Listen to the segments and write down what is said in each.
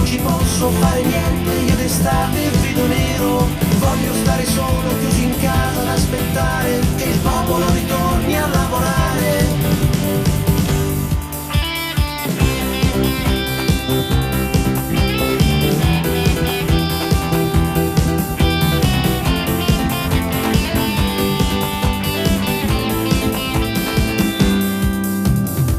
ci posso fare niente, io d'estate vedo nero. Voglio stare solo chiuso in casa ad aspettare che il popolo ritorni a lavorare.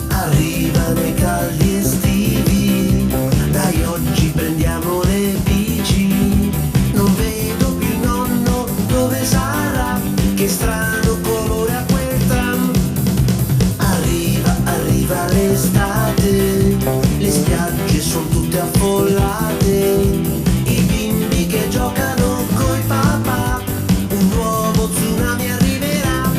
Arrivano i caldi estivi, dai oggi prendiamo le bici. Non vedo più il nonno, dove sarà? Che strano colore ha quel tram. Arriva l'estate, le spiagge sono tutte affollate. I bimbi che giocano coi papà, un nuovo tsunami arriverà.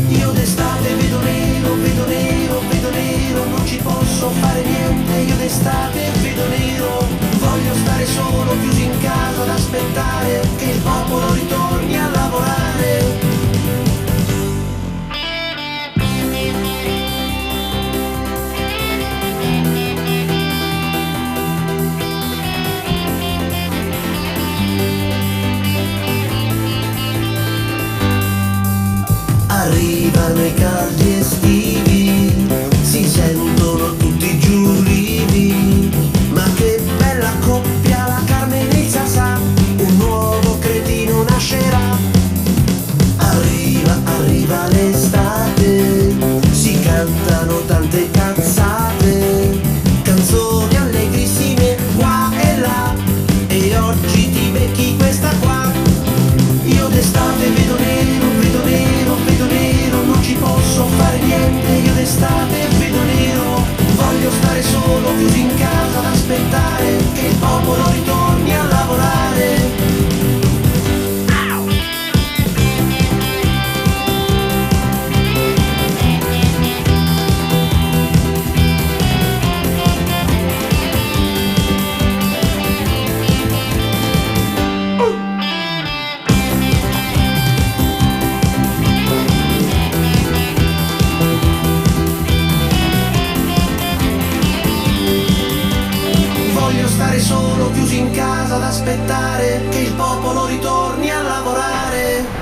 Io d'estate vedo nero, vedo nero, vedo nero, non ci posso fare niente, io d'estate vedo nero. Voglio stare solo chiuso in casa ad aspettare che il popolo ritorni a lavorare. Arrivano i caldi estivi, si sentono tutti giù rivi. Ma che bella coppia la Carmen e il Sasà, un nuovo cretino nascerà. Arriva l'estate, si cantano tante cazzate, canzoni allegrissime qua e là, e oggi ti becchi questa qua. Io d'estate vedo nero, vedo nero, vedo nero, non ci posso fare niente, io d'estate vedo nero. Voglio stare solo chiuso in casa ad aspettare che il popolo ritorni a lavorare. Voglio stare solo chiuso in casa ad aspettare che il popolo ritorni a lavorare.